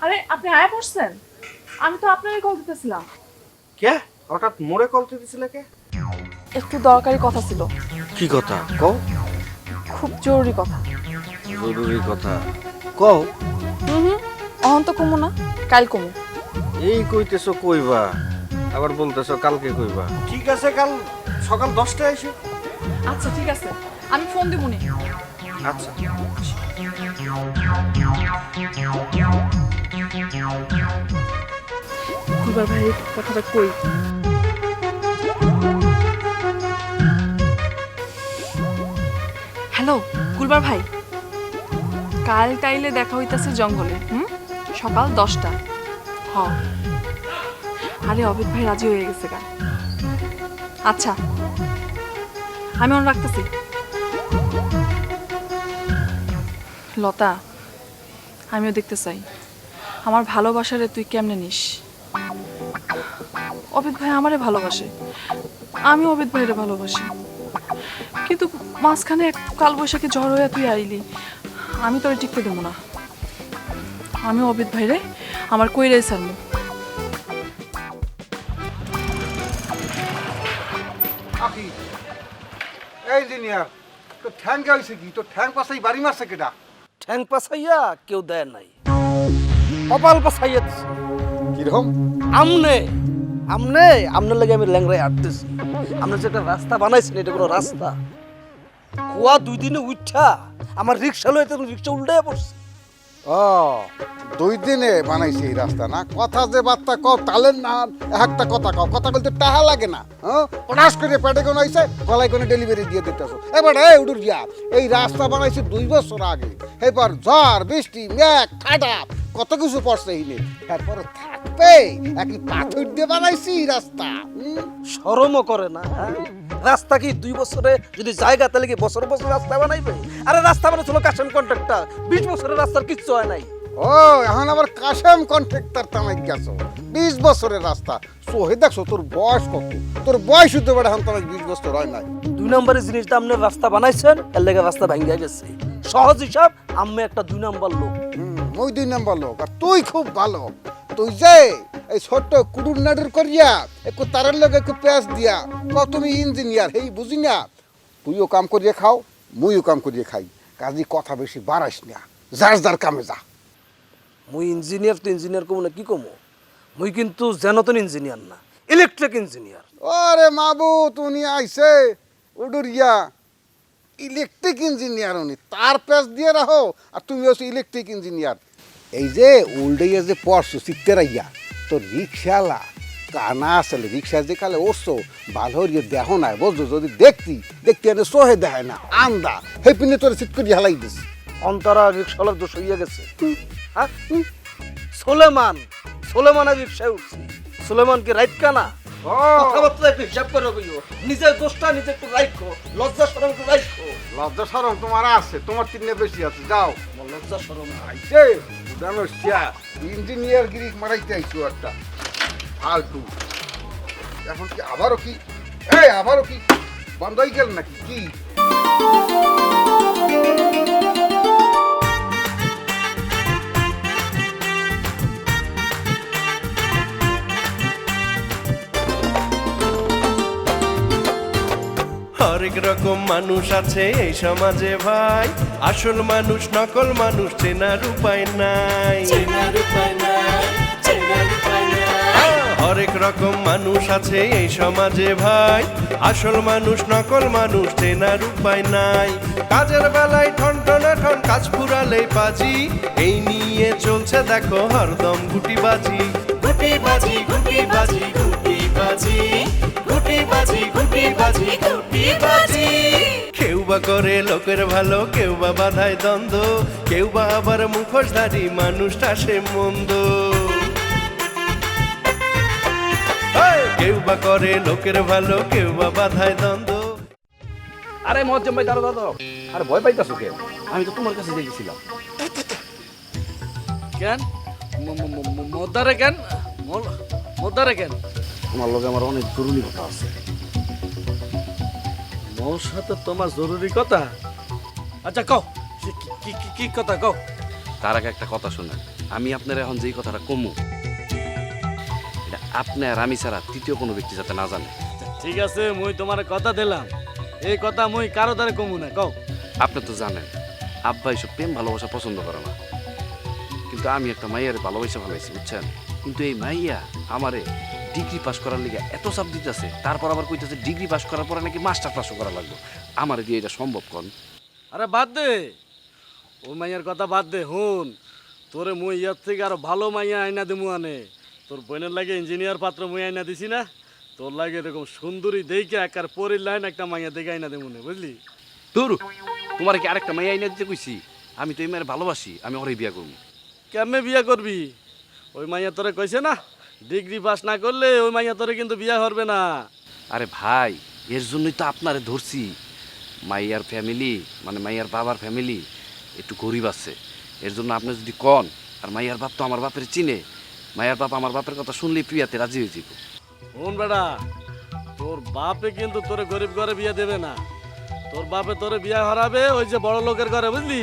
আরে আপনি আয়া পড়ছেন? আমি তো আপনারই কল দিতেছিলাম। কে হঠাৎ মোরে কল দিতেছিলে কে? একটু দরকারি কথা ছিল, কি কথা কও? খুব জরুরি কথা। জরুরি কথা কও। অহন তো কমু না, কাল কমু। এই কইতেছো কইবা, আবার বলতেছো কালকে কইবা। ঠিক আছে, কাল সকাল 10টায় এসো। আচ্ছা ঠিক আছে, আমি ফোন দিবনি। আচ্ছা। দুবার ভাই কথাটা কই। হ্যালো গুলবার ভাই, কাল তাইলে দেখা হইতাছে জঙ্গলে, সকাল 10টা। হ, আরে অভিক ভাই রাজি হয়ে গেছে গা। আচ্ছা আমি মনে রাখতেছি। লতা, আমিও দেখতে চাই আমার ভালোবাসারে তুই কেমনে নিস। অভিক ভাই আমারে ভালোবাসে, আমি অভিক ভাইরে ভালোবাসি, কিন্তু মাঝখানে এক কালবৈশাখী ঝড় হয়ে তুই আইলি, আমি তোরে টিকতে দেবো না। আমি অভিক ভাইরে আমার কইরাই ছাড়মু। আকি এই ইঞ্জিনিয়ার, তো ঠ্যাং গাইছে কি? তো ঠ্যাং পাশাই বাড়ি মারছে কেডা? ঠ্যাং পাছাইয়া কেউ দেয় নাই, কপাল পাছাইয়া দিছে। কিরকম? আমনে আমনে আমনে লাগে আমি ল্যাংরায় হাঁটতেছি। আপনি যে একটা রাস্তা বানাইছেন, এটা কোনো রাস্তা? কুয়া 2 দিনে উঠা আমার রিক্সা লইতে রিক্সা উল্টায় পড়ছে। ও 2 দিনে বানাইছে এই রাস্তা না? কথা যে বার্তা কও তালের না, একটা কথা কও, কথা বলতে টাহা লাগে না। হ্যাঁ, পটাশ করে পেটে কোন আইছে, গলায় কোন ডেলিভারি দিয়ে দিতেছো। এবার এই উডুর গিয়া এই রাস্তা বানাইছে 2 বছর আগে। এবার ঝড় বৃষ্টি মেঘ ঠাডা কত কিছু পড়ছে হিনে, তারপরে থাকবে একই পাথর দিয়ে বানাইছি রাস্তা। শরমও করে না, হ্যাঁ? রাস্তা কি 2 বছরে যদি জায়গা, তাহলে কি বছর বছর রাস্তা বানাইবে? আরে রাস্তা বানাচ্ছিল কাশেম কন্ট্রাক্টর, 20 বছরের রাস্তার কিচ্ছু হয় নাই। ও এখন আবার কাশেম কন্ট্রাক্টর তামাই গেছো? 20 বছরের রাস্তা সোহে দেখছো? তোর বয়স কত? তোর বয়স হতে পারে এখন তোমার 20 বছর হয় নাই। 2 নম্বরের জিনিসটা আপনি রাস্তা বানাইছেন, এর লেগে রাস্তা ভেঙে গেছে। সহজ হিসাব, আমি একটা 2 নম্বর লোক। ওই 2 নম্বর লোক, আর তুই খুব ভালো। তুই যে এই ছোট্ট কুডুর নাডুর করিয়া একটু তারের লোক একটু পেঁয়াজ দিয়া কও তুমি ইঞ্জিনিয়ার, হেই বুঝি না? তুইও কাম করিয়ে খাও, মুইও কাম করিয়ে খাই, কাজী কথা বেশি বাড়াইস না, যার যার কামে যা। মুই ইঞ্জিনিয়ার তো ইঞ্জিনিয়ার কমু না কি কমু? মুই কিন্তু যেনতন ইঞ্জিনিয়ার না, ইলেকট্রিক ইঞ্জিনিয়ার। ওরে মাবু তুমি আইছে উডুরিয়া ইলেকট্রিক ইঞ্জিনিয়ার, উনি তার পেঁয়াজ দিয়ে রাখো, আর তুমি হচ্ছে ইলেকট্রিক ইঞ্জিনিয়ার। এই যে উল্ডাইয়া যে পড়ছো চিত্তেরাইয়া, তো রিক্সাওয়ালা কানা আসলে রিক্সা যে কালে উঠছো ভালো হরিয়ে দেহ নাই, বুঝছো? যদি দেখতে এনে সোহে দেখায় না আন্দা হে পিনে তোর চিত করে হালাই দিস। অন্তরা রিক্সাওয়ালার দোষ হইয়া গেছে। হ্যাঁ, সোলেমানের রিক্সায় উঠছি। সোলেমান কি রাইট কানা? কথাবার্তা একটু হিসাব করে কইও, নিজের দোষটা নিজে একটু রাখো, লজ্জা শরম একটু রাখো। লজ্জা সরম তোমার আছে, তোমার তিনে বেশি আছে, যাও। আমার লজ্জা শরম নাই। আইছে ইঞ্জিনিয়ার গিরি মারাইতে আইছো একটা ফালতু। এখন কি আবারও কি আবারও কি বন্ধ হয়ে গেল নাকি কি? হরেক রকম মানুষ আছে এই সমাজে ভাই, আসল মানুষ নকল মানুষ চেনার উপায় নাই। হরেক রকম মানুষ আছে এই সমাজে ভাই, আসল মানুষ নকল মানুষ চেনার উপায় নাই। কাজের বেলায় ঠন ঠন কাজ ফুরালেই বাজি, এই নিয়ে চলছে দেখো হরদম গুটিবাজি। গুটিবাজি গুটিবাজি গুটিবাজি গুটিবাজি গুটিবাজি গুটিবাজি। কেউ বা করে লোকের ভালো, কেউ বা বাধায় দ্বন্দ্ব, কেউ বা আবার মুখোশধারী মানুষটা সে মন্দ। কেউ বা করে লোকের ভালো, কেউ বা বাধায় দ্বন্দ্ব। আরে মজ্জম ভাই, দাঁড়ো দাঁড়ো। আরে ভয় পাইতাছো কেন? আমি তো তোমার কাছে দেখেছিলাম। কেন মোদ্দারে কেন মোদ্দারে কেন? তোমার লগে আমার অনেক জরুরি কথা আছে। মোর সাথে তোমার জরুরি কথা? আচ্ছা কও, কি কথা কও। তার আগে একটা কথা শোনেন। আমি আপনার এখন যেই কথাটা কমু এটা আপনি আর আমি ছাড়া তৃতীয় কোনো ব্যক্তি যাতে না জানে। ঠিক আছে মুই তোমার কথা দিলাম, এই কথা মুই কারো দ্বারা কমু না, কও। আপনি তো জানেন আব্বা এইসব প্রেম ভালোবাসা পছন্দ করে না, কিন্তু আমি একটা মাইয়ারে ভালোবাসা ভালোবাসি বুঝছেন। কিন্তু এই মাইয়া আমারে ডিগ্রি পাস করার লিগে এত চাপ দিতেছে, তারপর আবার কইতেছে ডিগ্রি পাস করার পরে নাকি মাস্টার পাসও করা লাগবে। আমারে দিয়ে এটা সম্ভব কোন? আরে বাদ দে, ও মাইয়ার কথা বাদ দে। হুন, তোরে মুই ইয়ার থেকে আরো ভালো মাইয়া আইনা দিমু আনে। তোর বোনের লাগে ইঞ্জিনিয়ার পাত্র মুই আইনা দিছি না, তোর লাগে এরকম সুন্দরী দেখে একার পরের লাইন একটা মাইয়া দেখে আইনা দেবো না, বুঝলি? দূর, তোমার কি আরেকটা মাইয়া আইনা দিতে কইছি? আমি তো এই মায়ের ভালোবাসি, আমি ওরে বিয়া করবো। কেমনে বিয়া করবি? ওই মাইয়া তোরে কইছে না ডিগ্রি পাস না করলে ওই মাইয়া তোরে কিন্তু বিয়া করবে না। আরে ভাই, এর জন্যই তো আপনারে ধরছি। মাইয়ার ফ্যামিলি মানে মাইয়ার বাবার ফ্যামিলি একটু গরিব আছে, এর জন্য আপনি যদি কন, আর মাইয়ার বাপ তো আমার বাপের চিনে, মাইয়ার বাপ আমার বাপের কথা শুনলেই প্রিয়াতে রাজি হয়ে যাব। হুন বেটা, তোর বাপে কিন্তু তোরে গরিব ঘরে বিয়া দেবে না, তোর বাপে তোরে বিয়া হারাবে ওই যে বড় লোকের ঘরে, বুঝলি?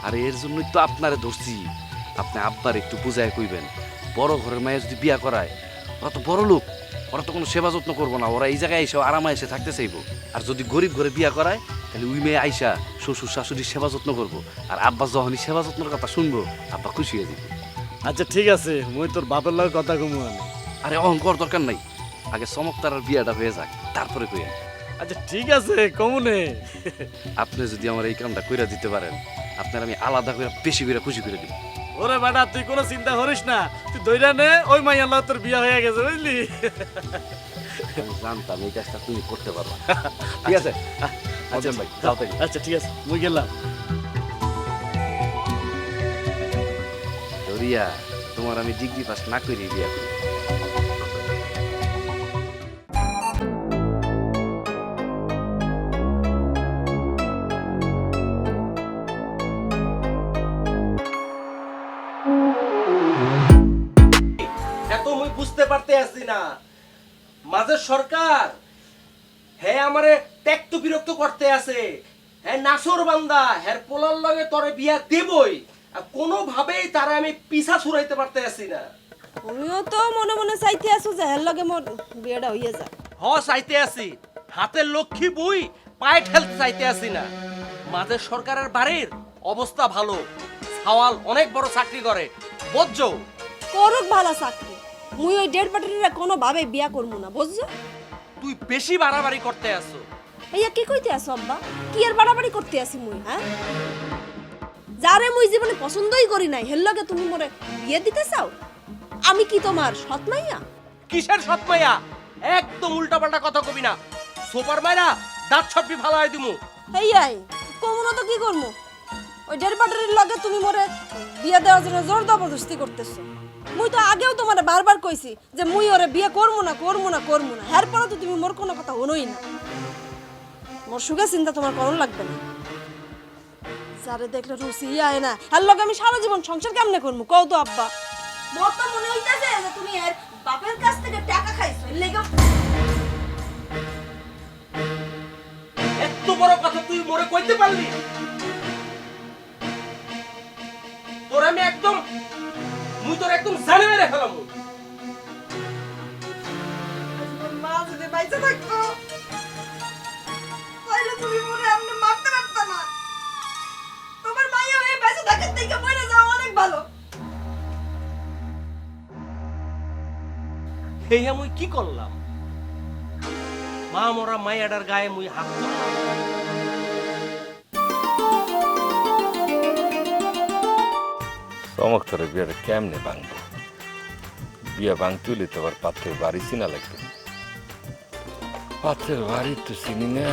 আর এর জন্যই তো আপনারে ধরছি। আপনি আব্বার একটু বুঝায় কইবেন, বড় ঘরের মায়ের যদি বিয়া করায়, ওরা তো বড় লোক, ওরা তো কোনো সেবা যত্ন করবো না, ওরা এই জায়গায় এসে আরামে এসে থাকতে চাইবো। আর যদি গরিব ঘরে বিয়া করায়, তাহলে ওই মেয়ে আইসা শ্বশুর শাশুড়ির সেবা যত্ন করবো, আর আব্বা যখনই সেবা যত্নের কথা শুনবো আব্বা খুশি হয়ে যাবে। আচ্ছা ঠিক আছে, মুই তোর বাপের লগে কথা কমু আনে। আরে অহংকার দরকার নাই, আগে চমকতার আর বিয়াটা হয়ে যাক, তারপরে কইেন। আচ্ছা ঠিক আছে কমুনে। আপনি যদি আমার এই কামটা কইরা দিতে পারেন, আপনার আমি আলাদা করে বেশি করে খুশি করে দিব। ওরে বেটা, তুই কোনো চিন্তা করিস না, তুই দইরা নে, ওই মাইয়া লগে তোর বিয়া হয়ে গেছে, বুঝলি? আমি জানতাম এই কাজটা তুমি করতে পারবা। ঠিক আছে আচ্ছা ভাই, যাও তাই। আচ্ছা ঠিক আছে, মুই গেলাম। রিয়া, তোমার আমি ডিগ্রি পাস না করি বিয়া করি। এত মুই বুঝতে পারতে আসছি না, মাঝের সরকার হ্যাঁ আমারে ত্যাক্ত বিরক্ত করতে আছে, হ্যাঁ নাসর বান্দা, হ্যাঁ পোলার লগে তোরে বিয়া দেবই, আর কোনোভাবেই তারা আমি পিছা ছুরাইতে পারতে আসছি না। তুমিও তো মনে মনে চাইতে আছো যে হের লগে মোর বিয়েটা হইয়া যা। চাইতে আছি, হাতের লক্ষ্মী বুই পায়ে ঠেলতে চাইতে আছি না। মাঝের সরকারের বাড়ির অবস্থা ভালো, সাওয়াল অনেক বড় চাকরি করে, বুঝছো? করুক ভালো চাকরি, মুই ওই ডেড পার্টিরা কোনো ভাবে বিয়া করবো না, বুঝছো? তুই বেশি বাড়াবাড়ি করতে আসছো। ভাইয়া কি কইতে আছো আব্বা? কি আর বাড়াবাড়ি করতে আসি মুই? হ্যাঁ, যারে মুই জীবনে পছন্দই করি নাই হের লগে তুমি মোরে বিয়ে দিতে চাও? আমি কি তোমার সৎ মাইয়া? কিসের সৎ মাইয়া? একদম উল্টাপাল্টা কথা কবি না, সুপার মাইরা দাঁত ছপি ভালো হয় দিমু। হেইয়াই কমুনা তো কি করবো? ওই ডেড পার্টির লগে তুমি মোরে বিয়ে দেওয়ার জন্য জোর জবরদস্তি করতেছো। মুই তো আগেও তোমারে বারবার কইছি যে মুই ওরে বিয়ে করবো না করবো না করবো না, এরপরে তো তুমি মোর কোনো কথা হনোই না। মোর সুখে চিন্তা তোমার করণ লাগবে না। যারে দেখলে রুচি আয় না, আর লগে আমি সারা জীবন সংসার কেমনে করবো কও তো আব্বা? মোর তো মনে হইতাছে যে তুমি এর বাপের কাছ থেকে টাকা খাইছো, এর লেগে এত বড় কথা তুই মোরে কইতে পারলি? তোর আমি একদম মুই তোর একদম জানে মেরে ফেলাম। মা যদি বাইচা থাকতো তাহলে তুমি মনে আপনি মারতে পারতো না। তোমার মাইয়া হয়ে বাইচা থাকার থেকে মরে যাওয়া অনেক ভালো। এই মুই কি করলাম? মা মরা মাইয়াডার গায়ে মুই হাত তুললাম। চমকতরে বিয়াটা কেমনে ভাঙবো? বিয়া ভাঙতে হলে তো আবার পাত্রের বাড়ি চিনা লাগবে। পাত্রের বাড়ি তো চিনি না,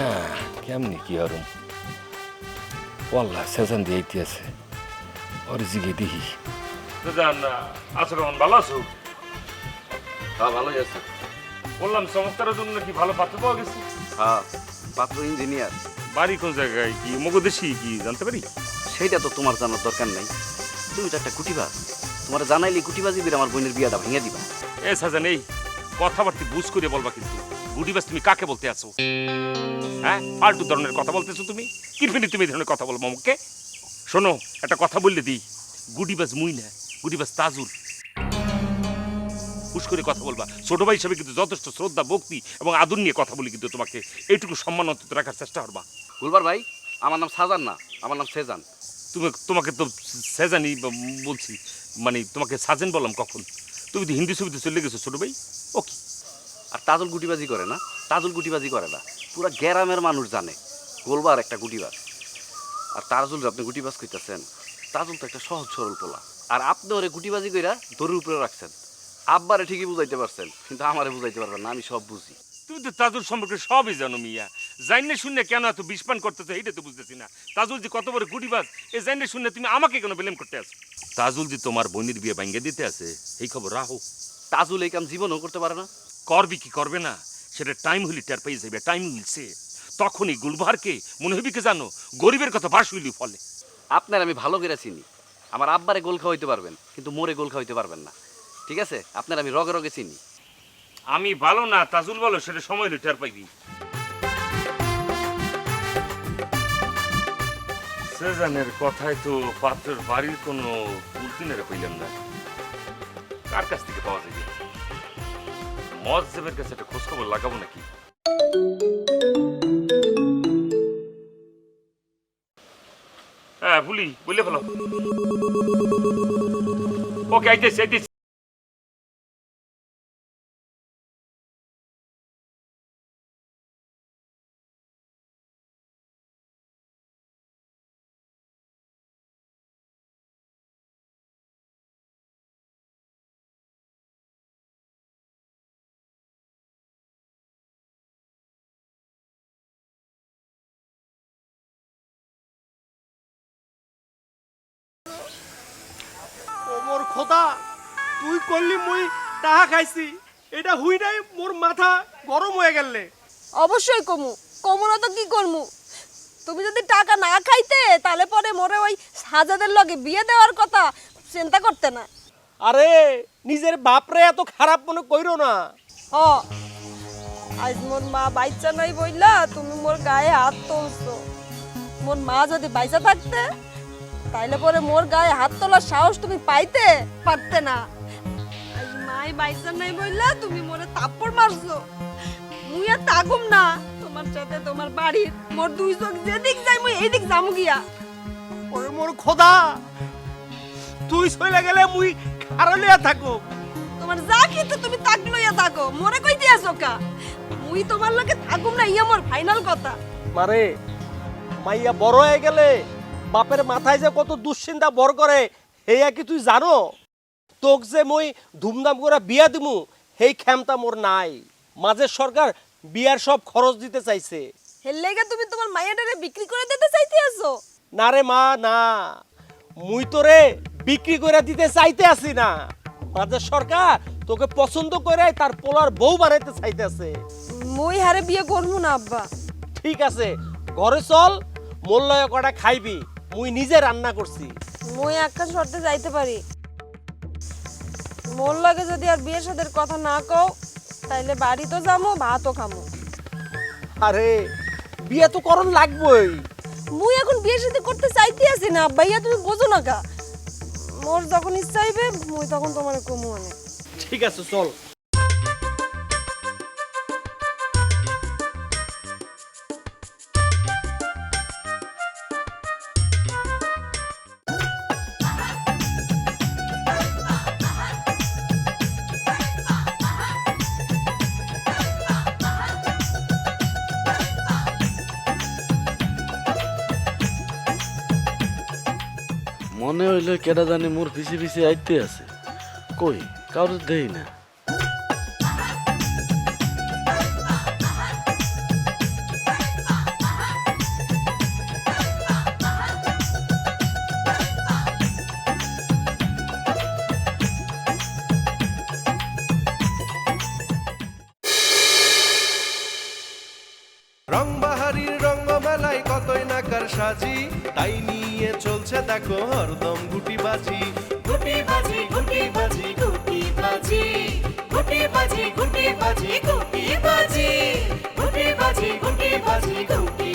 কেমনি কি আরম ওয়াল্লাহ সেজান দিয়ে আছে ওর জিগে দিহি। আচরণ ভালো আছো? হ্যাঁ ভালোই আছে। বললাম চমৎকারের জন্য কি ভালো পাত্র পাওয়া গেছে? হ্যাঁ, পাত্র ইঞ্জিনিয়ার। বাড়ি কোন জায়গায়, কি মগদেশি কি জানতে পারি? সেইটা তো তোমার জানার দরকার নাই, তুমি তো একটা গুটিবাজ। তোমার জানাইলে গুটিবাজি বের আমার বোনের বিয়াটা ভেঙে দিবা। এ সাজান, এই কথাবার্তা বুঝ করে বলবা কিন্তু। গুটিবাজ তুমি কাকে বলতে আছো? হ্যাঁ, ফালতু ধরনের কথা বলতেছো তুমি। কিরফিনি তুমি এই ধরনের কথা বলবো আমাকে? শোনো, একটা কথা বললে দিই, গুটিবাজ মুই না, গুটিবাজ তাজুল। হুশ করে কথা বলবা, ছোট ভাই হিসেবে কিন্তু যথেষ্ট শ্রদ্ধা ভক্তি এবং আদর নিয়ে কথা বলি, কিন্তু তোমাকে এইটুকু সম্মান অন্তত রাখার চেষ্টা করবা। গুলবার ভাই, আমার নাম সাজান না, আমার নাম সেজান। তোমাকে তো সেজানি বলছি, মানে তোমাকে সাজেন বললাম কখন? তুমি তো হিন্দি ছবিতে চলে গেছো ছোট ভাই। ওকে। আর তাজুল গুটিবাজি করে না, তাজুল গুটিবাজি করে না, পুরা গ্রামের মানুষ জানে গোলবার একটা গুটিবাজ। আর তাজুল আপনি গুটিবাজ কইতাছেন, তাজুল তো একটা সহজ সরল পোলা, আর আপনি ওরে গুটিবাজি কইরা দড়ির উপরে রাখছেন। আব্বারে ঠিকই বুঝাইতে পারছেন, কিন্তু আমারে বুঝাইতে পারবেন না, আমি সব বুঝি। তুমি তো তাজুল সম্পর্কে সবই জানো মিয়া, জাইনে শুনে কেন এত বিষপান করতেছো এইটা তো বুঝতেছি না। তাজুল যে কত বড় গুটিবাজ এই জাইনে শুনে তুমি আমাকে কেন ব্লেম করতে আছো? তাজুল যে তোমার বোনের বিয়ে ভাঙ্গে দিতে আছে এই খবর রাখো। তাজুল এই কাম জীবনও করতে পারে না। করবি কি করবে না সেটা টাইম হইলে টের পেয়ে যাবে, টাইম মিলছে তখনই। গুলবারকে মনে হইবি কে জানো, গরিবের কথা বাস হইলি ফলে। আপনার আমি ভালো করে চিনি, আমার আব্বারে গোল খাওয়াইতে পারবেন, কিন্তু মোরে গোল খাওয়াইতে পারবেন না, ঠিক আছে? আপনার আমি রগে রগে চিনি। আমি ভালো না তাজুল বলো সেটা সময় হইলে টের পাইবি। সেজানের কথায় তো পাত্রের বাড়ির কোনো উল্টিনেরে পাইলাম না, কার কাছ থেকে পাওয়া যাবে? মজ্জেবের কাছে একটা খোঁজ খবর লাগাবো নাকি? হ্যাঁ ভুলি বললে ভালো। ওকে আইতেছি আইতেছি। ওমর খোদা, তুই করলি মুই টাহা খাইছি, এটা হুই নাই মোর মাথা গরম হয়ে গেলে। অবশ্যই কমু, কমু না তো কি করমু? তুমি যদি টাকা না খাইতে তাহলে পরে মোরে ওই সাজাদের লগে বিয়ে দেওয়ার কথা চিন্তা করতে না। আরে নিজের বাপরে এত খারাপ মনে কইরো না। হ, আজ মোর মা বাইচা নাই বইলা তুমি মোর গায়ে হাত তুলছো। মোর মা যদি বাইচা থাকতে তাইলে পরে মোর গায়ে হাত তোলার সাহস তুমি পাইতে পারতে না। আজ মাই বাইচা নাই বইলা তুমি মোরে থাপ্পড় মারছো। মুই আর তাগুম না তোমার সাথে তোমার বাড়ির। মোর দুই চোখ যেদিক যাই মুই এইদিক যামু গিয়া। ওরে মোর খোদা, তুই চলে গেলে মুই খারলিয়া থাকো। তোমার যা কিন্তু তুমি তাক লইয়া থাকো, মোরে কই দিয়াছো কা? মুই তোমার লগে থাকুম না, ইয়া মোর ফাইনাল কথা। মারে মাইয়া বড় হয়ে গেলে বাপের মাথায় যে কত দুশ্চিন্তা বর করে হেয়া কি তুই জানো? তোক যে মই ধুমধাম করে বিয়া দিমু হেই ক্ষমতা মোর নাই। মাঝে সরকার বিয়ার সব খরচ দিতে চাইছে। হের লেগে তুমি তোমার মাইয়াটারে বিক্রি করে দিতে চাইতে আছো? না রে মা না, মুই তোরে বিক্রি করে দিতে চাইতে আসি না। মাঝে সরকার তোকে পছন্দ করে তার পোলার বউ বানাইতে চাইতেছে। মুই হারে বিয়ে করবো না আব্বা। ঠিক আছে, ঘরে চল, মোল্লয় কটা খাইবি, মুই নিজে রান্না করছি। মুই একটা শর্তে যাইতে পারি। মোর লাগে যদি আর বিয়ের সাথে কথা না কও তাইলে বাড়ি তো যামু, ভাতও খামু। আরে বিয়ে তো করণ লাগবই। মুই এখন বিয়ের সাথে করতে চাইতে আছি না ভাইয়া, তুমি বোঝো না কা? মোর যখন ইচ্ছা হইবে মুই তখন তোমারে কমু আনে। ঠিক আছে চল। মনে হইলে কেডা জানি মোর পিছে পিছে আইতে আছে, কই কাউরে দেই না। রংবাহারির রঙ্গমেলায় কতই নাকার সাজি, তাই নিয়ে চলছে দেখো হরদম গুটিবাজি। গুটিবাজি গুটিবাজি গুটিবাজি গুটিবাজি গুটিবাজি গুটিবাজি গুটিবাজি গুটিবাজি গুটি